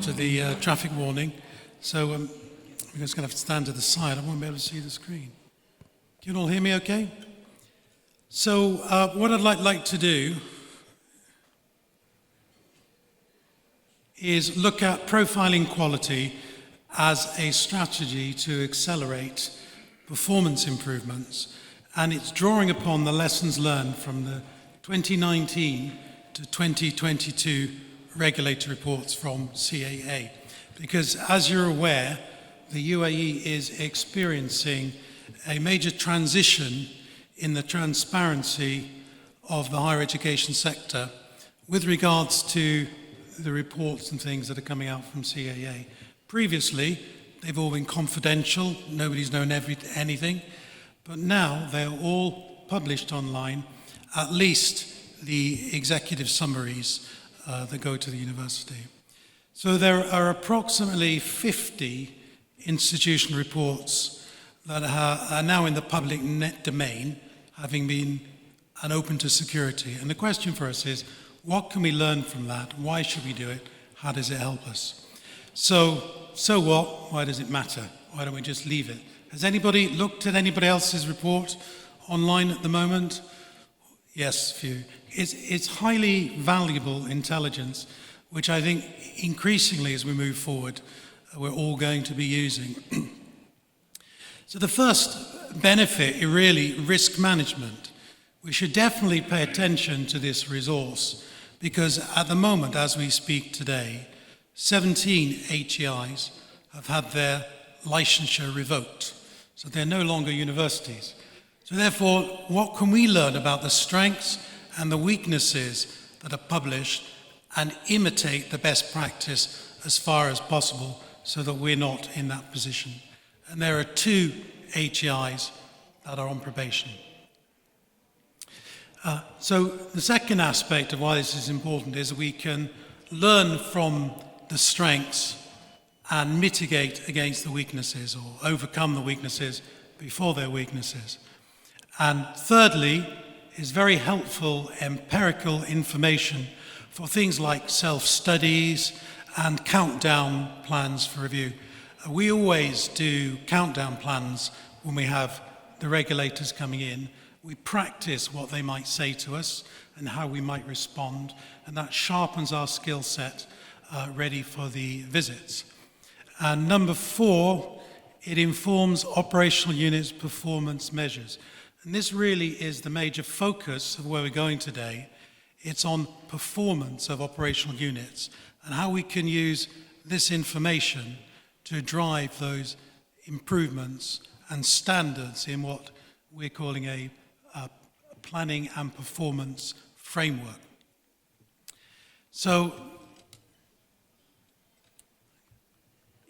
after the traffic warning, so I'm just going to have to stand to the side. I won't be able to see the screen. Can you all hear me okay? So what I'd like to do is look at profiling quality as a strategy to accelerate performance improvements, and it's drawing upon the lessons learned from the 2019 to 2022 regulatory reports from CAA. Because as you're aware, the UAE is experiencing a major transition in the transparency of the higher education sector with regards to the reports and things that are coming out from CAA. Previously, they've all been confidential, nobody's known anything, but now they're all published online, at least the executive summaries that go to the university. So there are approximately 50 institutional reports that are now in the public net domain, having been open to security. And the question for us is, what can we learn from that? Why should we do it? How does it help us? So what? Why does it matter? Why don't we just leave it? Has anybody looked at anybody else's report online at the moment? Yes, few. It's highly valuable intelligence, which I think increasingly as we move forward, we're all going to be using. So the first benefit is really risk management. We should definitely pay attention to this resource because at the moment, as we speak today, 17 HEIs have had their licensure revoked. So they're no longer universities. So therefore, what can we learn about the strengths and the weaknesses that are published and imitate the best practice as far as possible so that we're not in that position? And there are 2 HEIs that are on probation. So the second aspect of why this is important is we can learn from the strengths and mitigate against the weaknesses or overcome the weaknesses before they're weaknesses. And thirdly, is very helpful empirical information for things like self-studies and countdown plans for review. We always do countdown plans when we have the regulators coming in. We practice what they might say to us and how we might respond, and that sharpens our skill set ready for the visits. And number 4, it informs operational units' performance measures. And this really is the major focus of where we're going today. It's on performance of operational units and how we can use this information to drive those improvements and standards in what we're calling a planning and performance framework. So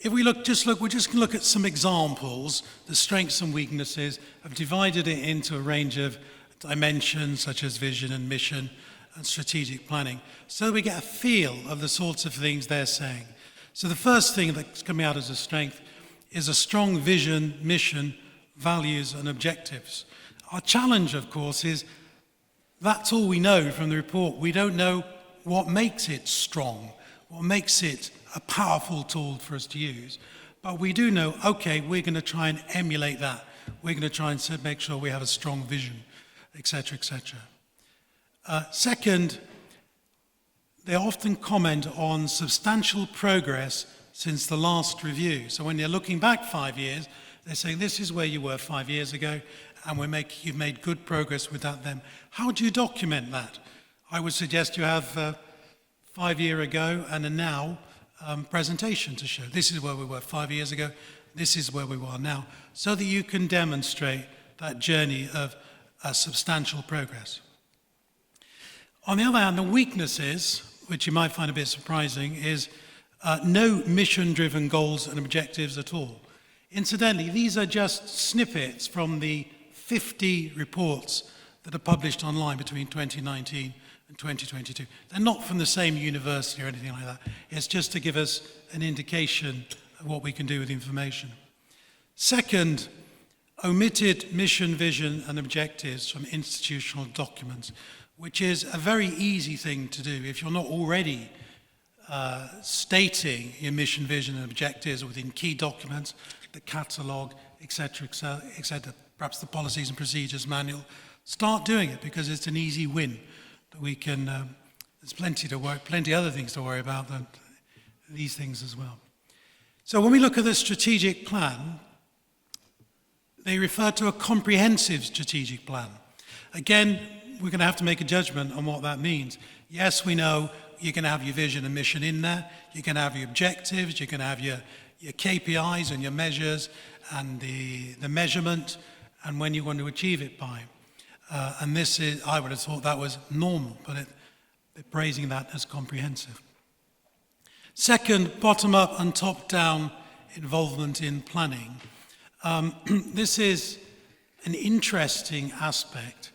if we're just going to look at some examples, the strengths and weaknesses. I've divided it into a range of dimensions such as vision and mission and strategic planning, so that we get a feel of the sorts of things they're saying. So the first thing that's coming out as a strength is a strong vision, mission, values and objectives. Our challenge, of course, is that's all we know from the report. We don't know what makes it strong, what makes it a powerful tool for us to use. But we do know, okay, we're going to try and emulate that. We're going to try and make sure we have a strong vision, etc., etc. Second, they often comment on substantial progress since the last review. So when they're looking back 5 years, they're saying, this is where you were 5 years ago, and you've made good progress without them. How do you document that? I would suggest you have 5 years ago and a now presentation to show. This is where we were 5 years ago, this is where we are now, so that you can demonstrate that journey of substantial progress. On the other hand, the weaknesses, which you might find a bit surprising, is no mission-driven goals and objectives at all. Incidentally, these are just snippets from the 50 reports that are published online between 2019 and 2022. They're not from the same university or anything like that. It's just to give us an indication of what we can do with information. Second, omitted mission, vision, and objectives from institutional documents, which is a very easy thing to do if you're not already stating your mission, vision, and objectives within key documents, the catalogue, etc., etc., perhaps the policies and procedures manual. Start doing it, because it's an easy win that we can. There's plenty other things to worry about than these things as well. So when we look at the strategic plan, they refer to a comprehensive strategic plan. Again, we're going to have to make a judgment on what that means. Yes, we know you're going to have your vision and mission in there. You're going to have your objectives. You're going to have your KPIs and your measures and the measurement and when you want to achieve it by. And this is, I would have thought that was normal, but they're praising that as comprehensive. Second, bottom-up and top-down involvement in planning. This is an interesting aspect.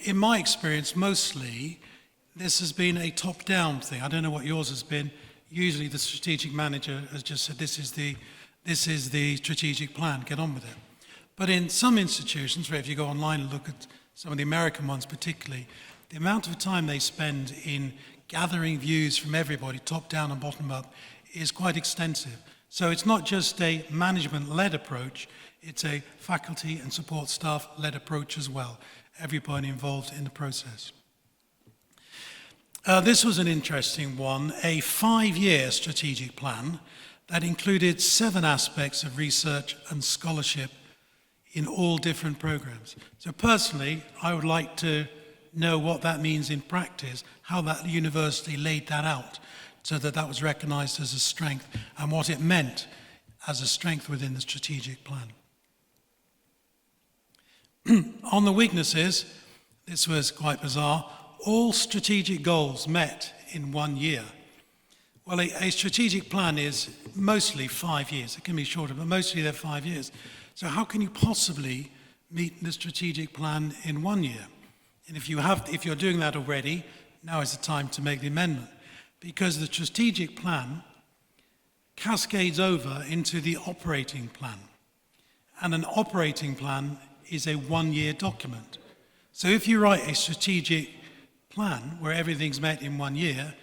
In my experience, mostly, this has been a top-down thing. I don't know what yours has been. Usually the strategic manager has just said, this is the strategic plan, get on with it. But in some institutions, where if you go online and look at some of the American ones particularly, the amount of time they spend in gathering views from everybody, top-down and bottom-up, is quite extensive. So it's not just a management-led approach, it's a faculty and support staff-led approach as well, everybody involved in the process. This was an interesting one, a 5-year strategic plan that included 7 aspects of research and scholarship in all different programs. So personally, I would like to know what that means in practice, how that university laid that out so that that was recognized as a strength and what it meant as a strength within the strategic plan. On the weaknesses, this was quite bizarre. All strategic goals met in 1 year. Well, a strategic plan is mostly 5 years. It can be shorter, but mostly they're 5 years. So how can you possibly meet the strategic plan in 1 year? And if you're doing that already, now is the time to make the amendment, because the strategic plan cascades over into the operating plan. And an operating plan is a 1-year document. So if you write a strategic plan where everything's met in 1 year,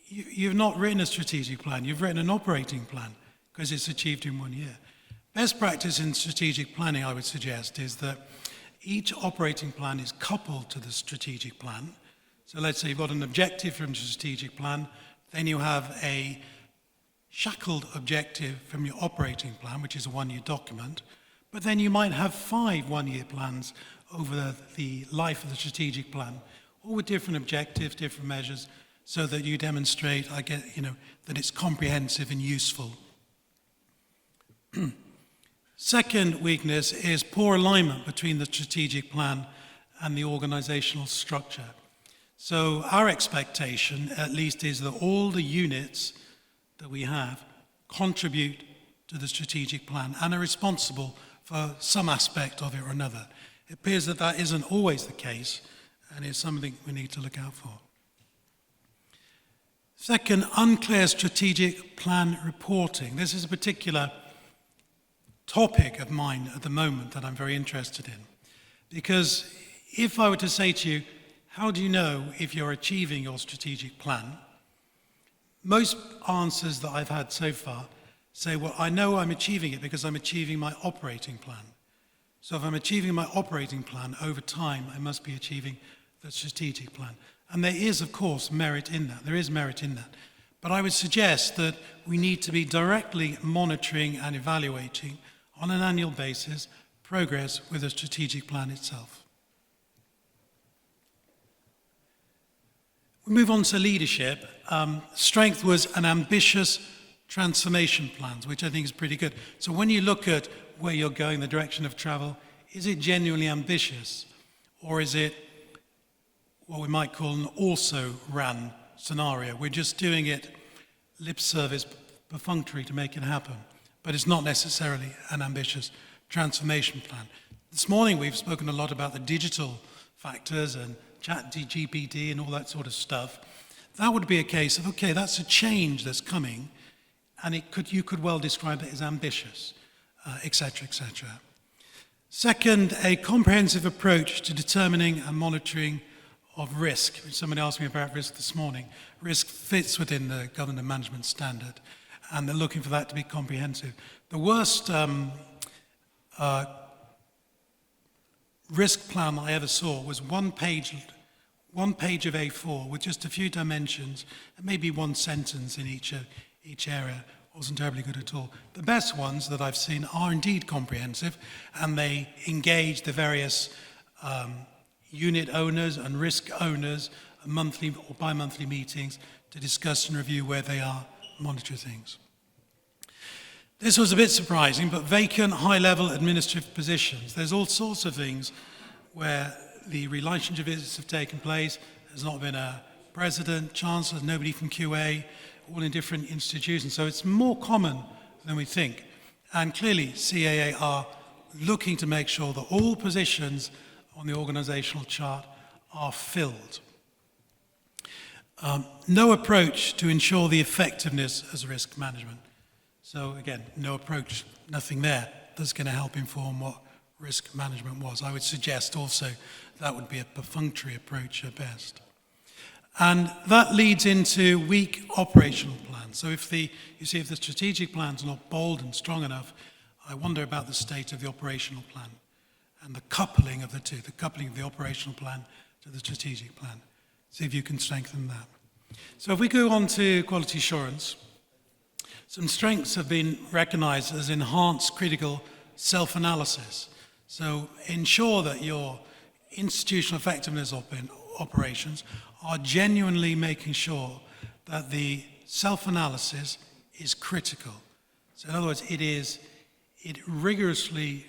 you've not written a strategic plan, you've written an operating plan because it's achieved in 1 year. Best practice in strategic planning, I would suggest, is that each operating plan is coupled to the strategic plan. So let's say you've got an objective from the strategic plan, then you have a shackled objective from your operating plan, which is a 1-year document, but then you might have 5 1-year plans over the life of the strategic plan, all with different objectives, different measures, so that you demonstrate, that it's comprehensive and useful. Second weakness is poor alignment between the strategic plan and the organizational structure. So our expectation, at least, is that all the units that we have contribute to the strategic plan and are responsible for some aspect of it or another. It appears that that isn't always the case, and is something we need to look out for. Second, unclear strategic plan reporting. This is a particular topic of mine at the moment that I'm very interested in. Because if I were to say to you, how do you know if you're achieving your strategic plan? Most answers that I've had so far say, well, I know I'm achieving it because I'm achieving my operating plan. So if I'm achieving my operating plan over time, I must be achieving the strategic plan. And there is, of course, merit in that. There is merit in that. But I would suggest that we need to be directly monitoring and evaluating on an annual basis progress with the strategic plan itself. We move on to leadership. Strength was an ambitious transformation plan, which I think is pretty good. So when you look at where you're going, the direction of travel, is it genuinely ambitious? Or is it what we might call an also-ran scenario? We're just doing it lip service, perfunctory to make it happen. But it's not necessarily an ambitious transformation plan. This morning we've spoken a lot about the digital factors and ChatGPT and all that sort of stuff. That would be a case of, okay, that's a change that's coming, and you could well describe it as ambitious, etc., etc. Second, a comprehensive approach to determining and monitoring of risk, which somebody asked me about risk this morning. Risk fits within the governance management standard, and they're looking for that to be comprehensive. The worst risk plan I ever saw was one page of A4 with just a few dimensions and maybe one sentence in each area. Wasn't terribly good at all. The best ones that I've seen are indeed comprehensive, and they engage the various unit owners and risk owners at monthly or bi-monthly meetings to discuss and review where they are, monitor things. This was a bit surprising, but vacant high-level administrative positions. There's all sorts of things where the relationship visits have taken place. There's not been a president, chancellor, nobody from QA, all in different institutions. So it's more common than we think. And clearly, CAA are looking to make sure that all positions on the organizational chart are filled. No approach to ensure the effectiveness as risk management. So again, no approach, nothing there that's going to help inform what risk management was. I would suggest also that would be a perfunctory approach at best. And that leads into weak operational plans. So if the strategic plan's not bold and strong enough, I wonder about the state of the operational plan and the coupling of the two, the coupling of the operational plan to the strategic plan. See if you can strengthen that. So if we go on to quality assurance, some strengths have been recognized as enhanced critical self-analysis. So ensure that your institutional effectiveness operations are genuinely making sure that the self-analysis is critical. So in other words, it rigorously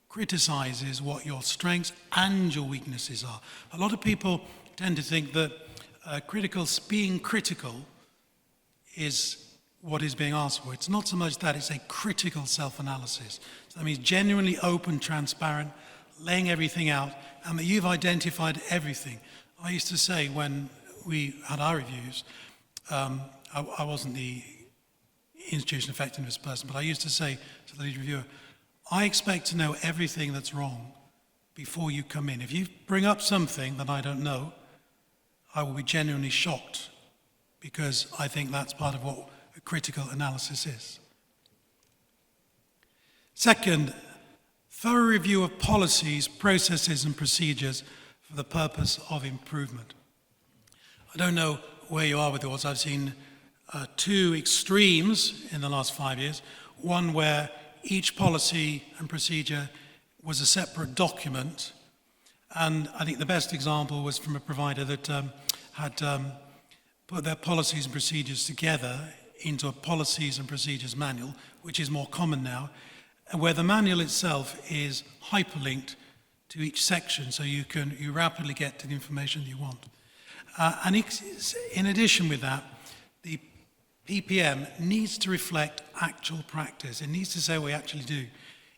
criticizes what your strengths and your weaknesses are. A lot of people tend to think that being critical is what is being asked for. It's not so much that, it's a critical self-analysis. So that means genuinely open, transparent, laying everything out, and that you've identified everything. I used to say when we had our reviews, I wasn't the institution effectiveness person, but I used to say to the lead reviewer, I expect to know everything that's wrong before you come in. If you bring up something that I don't know, I will be genuinely shocked, because I think that's part of what a critical analysis is. Second, thorough review of policies, processes, and procedures for the purpose of improvement. I don't know where you are with yours. I've seen two extremes in the last 5 years. One where each policy and procedure was a separate document. And I think the best example was from a provider that had put their policies and procedures together into a policies and procedures manual, which is more common now, and where the manual itself is hyperlinked to each section, so you rapidly get to the information you want. And in addition with that, the PPM needs to reflect actual practice. It needs to say what we actually do.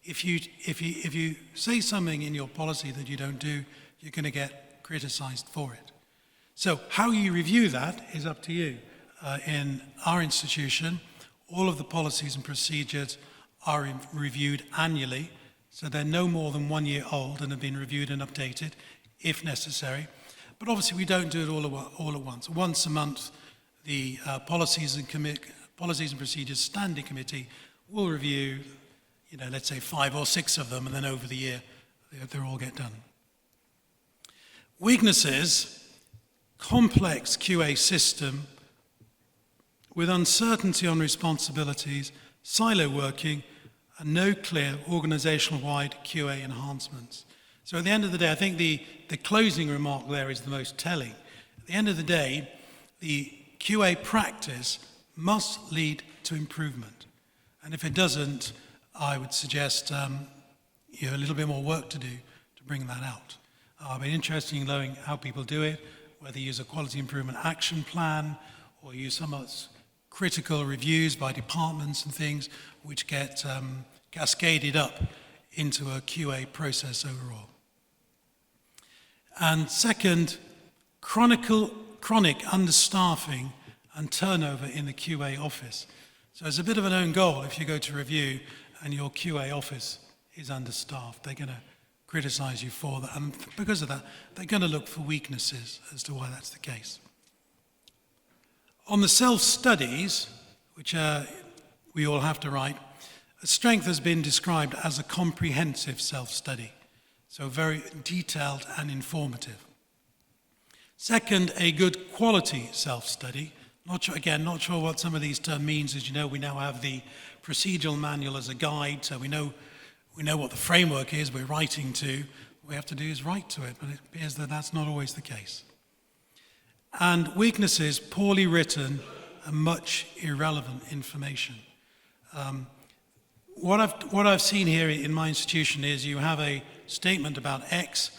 If you say something in your policy that you don't do, you're going to get criticized for it. So how you review that is up to you. In our institution, all of the policies and procedures are reviewed annually, so they're no more than 1 year old and have been reviewed and updated if necessary. But obviously we don't do it all at once. Once a month, the Policies and Procedures Standing Committee will review, let's say 5 or 6 of them, and then over the year, they all get done. Weaknesses: complex QA system with uncertainty on responsibilities, silo working, and no clear organizational-wide QA enhancements. So at the end of the day, I think the closing remark there is the most telling. At the end of the day, the QA practice must lead to improvement. And if it doesn't, I would suggest a little bit more work to do to bring that out. I'll be interested in knowing how people do it, whether you use a quality improvement action plan or use some critical reviews by departments and things which get cascaded up into a QA process overall. And second, chronic understaffing and turnover in the QA office. So it's a bit of an own goal if you go to review and your QA office is understaffed. They're going to criticize you for that. And because of that, they're going to look for weaknesses as to why that's the case. On the self-studies, which we all have to write, a strength has been described as a comprehensive self-study, so very detailed and informative. Second, a good quality self-study. Not sure what some of these terms means. As you know, we now have the procedural manual as a guide, so we know what the framework is we're writing to. What we have to do is write to it, but it appears that that's not always the case. And weaknesses, poorly written and much irrelevant information. What I've seen here in my institution is you have a statement about X,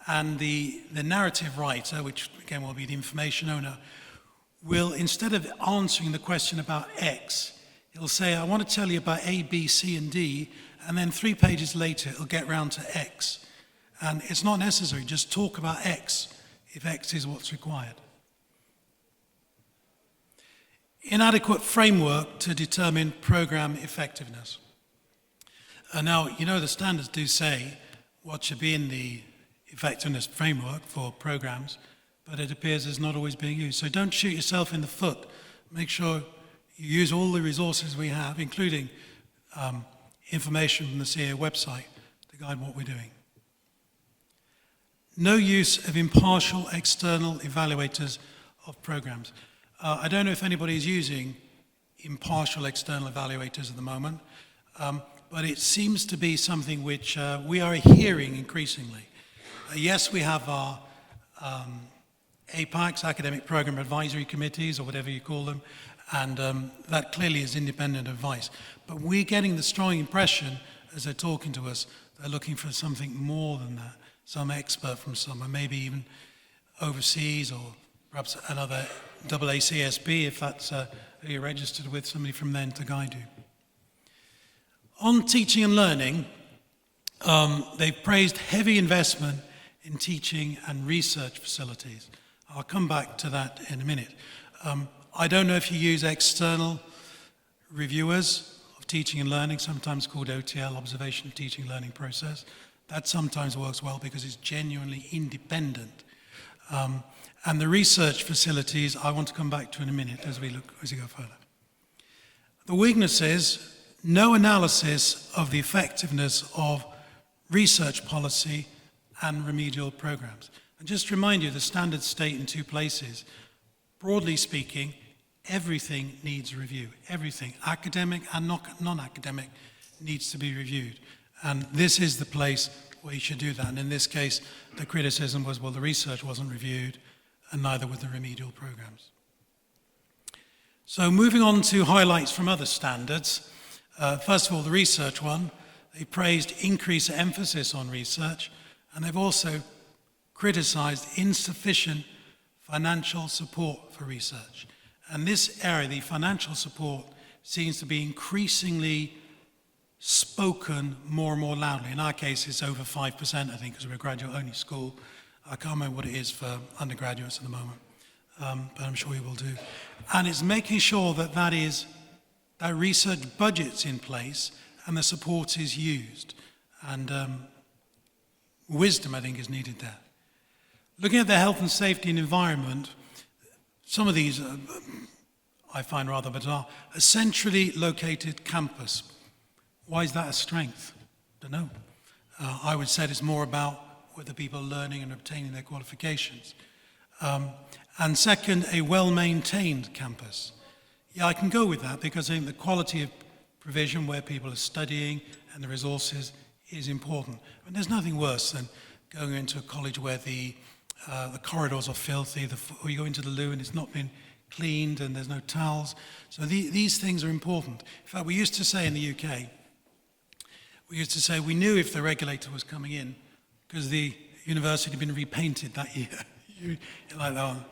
and the narrative writer, which again will be the information owner, will, instead of answering the question about X, he'll say, I want to tell you about A, B, C, and D, and then 3 pages later, it'll get round to X. And it's not necessary, just talk about X, if X is what's required. Inadequate framework to determine program effectiveness. Now, you know the standards do say what should be in the effectiveness framework for programs, but it appears it's not always being used. So don't shoot yourself in the foot. Make sure you use all the resources we have, including information from the CA website, to guide what we're doing. No use of impartial external evaluators of programs. I don't know if anybody is using impartial external evaluators at the moment, but it seems to be something which we are hearing increasingly. Yes, we have our APACs, Academic Program Advisory Committees, or whatever you call them, and that clearly is independent advice. But we're getting the strong impression, as they're talking to us, they're looking for something more than that, some expert from somewhere, maybe even overseas, or perhaps another AACSB, if that's who you're registered with, somebody from then to guide you. On teaching and learning, they've praised heavy investment in teaching and research facilities. I'll come back to that in a minute. I don't know if you use external reviewers of teaching and learning, sometimes called OTL, Observation of Teaching and Learning Process. That sometimes works well because it's genuinely independent. And the research facilities, I want to come back to in a minute as we go further. The weaknesses, no analysis of the effectiveness of research policy and remedial programs. And just to remind you, the standards state in 2 places, broadly speaking, everything needs review. Everything, academic and non-academic, needs to be reviewed. And this is the place where you should do that. And in this case, the criticism was, well, the research wasn't reviewed, and neither were the remedial programs. So moving on to highlights from other standards. First of all, the research one, they praised increased emphasis on research, and they've also criticized insufficient financial support for research. And this area, the financial support, seems to be increasingly spoken more and more loudly. In our case, it's over 5%, I think, because we're a graduate-only school. I can't remember what it is for undergraduates at the moment, but I'm sure you will do. And it's making sure that research budget's in place and the support is used. And wisdom, I think, is needed there. Looking at the health and safety and environment, some of these I find rather bizarre. A centrally located campus. Why is that a strength? Don't know. I would say it's more about whether people are learning and obtaining their qualifications. And second, a well-maintained campus. Yeah, I can go with that because I think the quality of provision where people are studying and the resources is important. I mean, there's nothing worse than going into a college where the corridors are filthy, or you go into the loo and it's not been cleaned and there's no towels. So these things are important. In fact, we used to say in the UK, we knew if the regulator was coming in because the university had been repainted that year. Like that one.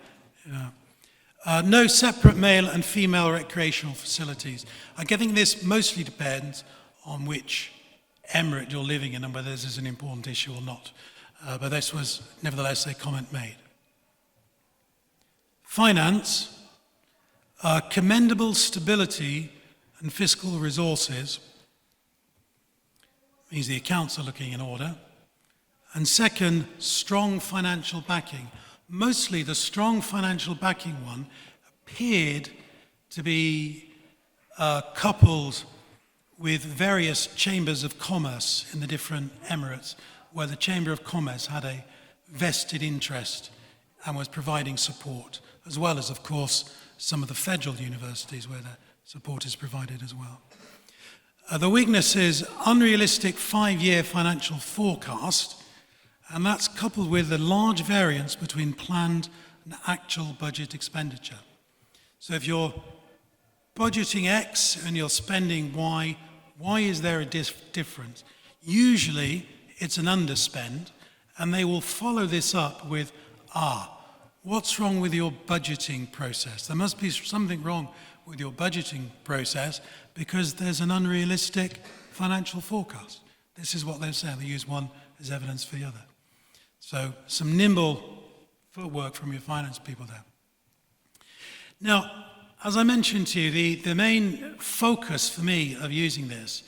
Yeah. No separate male and female recreational facilities. I think this mostly depends on which emirate you're living in and whether this is an important issue or not. But this was nevertheless a comment made. Finance, commendable stability and fiscal resources means the accounts are looking in order. And second, strong financial backing. Mostly the strong financial backing one appeared to be coupled with various chambers of commerce in the different emirates, where the Chamber of Commerce had a vested interest and was providing support, as well as, of course, some of the federal universities where the support is provided as well. The weakness is unrealistic 5-year financial forecast, and that's coupled with a large variance between planned and actual budget expenditure. So if you're budgeting X and you're spending Y, why is there a difference? Usually it's an underspend, and they will follow this up with, what's wrong with your budgeting process? There must be something wrong with your budgeting process because there's an unrealistic financial forecast. This is what they're saying. They use one as evidence for the other. So some nimble footwork from your finance people there. Now, as I mentioned to you, the main focus for me of using this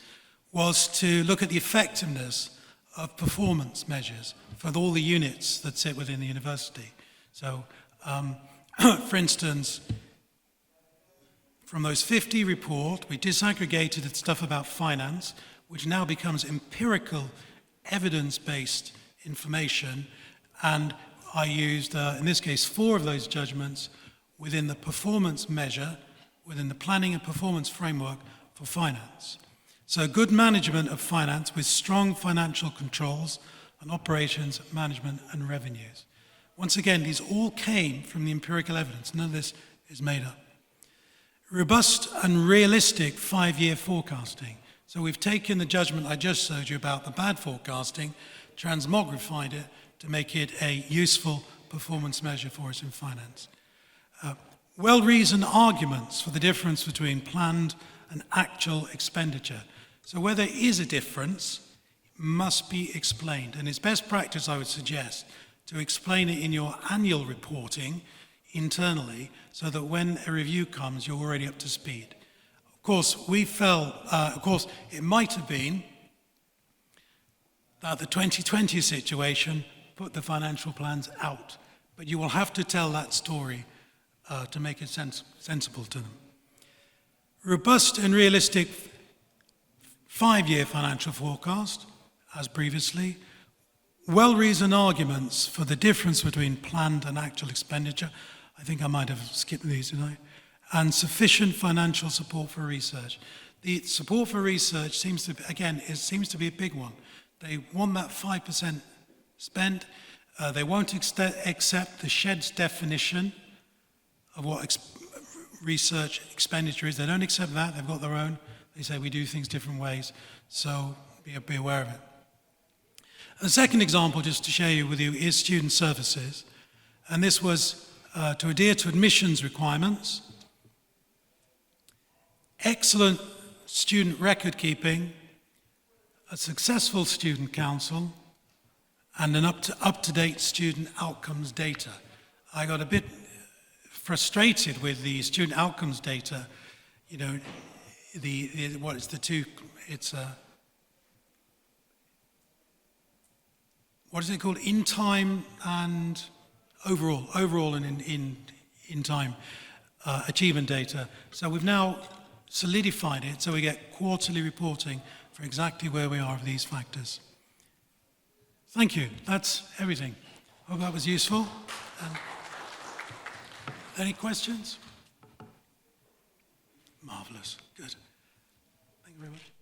was to look at the effectiveness of performance measures for all the units that sit within the university. So, for instance, from those 50 reports, we disaggregated the stuff about finance, which now becomes empirical, evidence-based information, and I used, in this case, 4 of those judgments within the performance measure, within the planning and performance framework for finance. So good management of finance with strong financial controls and operations, management and revenues. Once again, these all came from the empirical evidence. None of this is made up. Robust and realistic 5-year forecasting. So we've taken the judgment I just showed you about the bad forecasting, transmogrified it to make it a useful performance measure for us in finance. Well-reasoned arguments for the difference between planned and actual expenditure. So where there is a difference, it must be explained. And it's best practice, I would suggest, to explain it in your annual reporting internally so that when a review comes, you're already up to speed. Of course, we felt, it might have been that the 2020 situation put the financial plans out, but you will have to tell that story to make it sensible to them. Robust and realistic 5-year financial forecast, as previously. Well-reasoned arguments for the difference between planned and actual expenditure. I think I might have skipped these, didn't I? And sufficient financial support for research. The support for research seems to be, again, it seems to be a big one. They want that 5% spent. They won't accept the SHED's definition of what research expenditure is. They don't accept that. They've got their own. They say we do things different ways. So be aware of it. A second example, just to share with you, is student services. And this was to adhere to admissions requirements, excellent student record keeping, a successful student council, and an up-to-date student outcomes data. I got a bit frustrated with the student outcomes data. You know, what is the two? It's what is it called? In time and overall and in time achievement data. So we've now solidified it so we get quarterly reporting for exactly where we are of these factors. Thank you. That's everything. Hope that was useful. Any questions? Marvelous. Good. Thank you very much.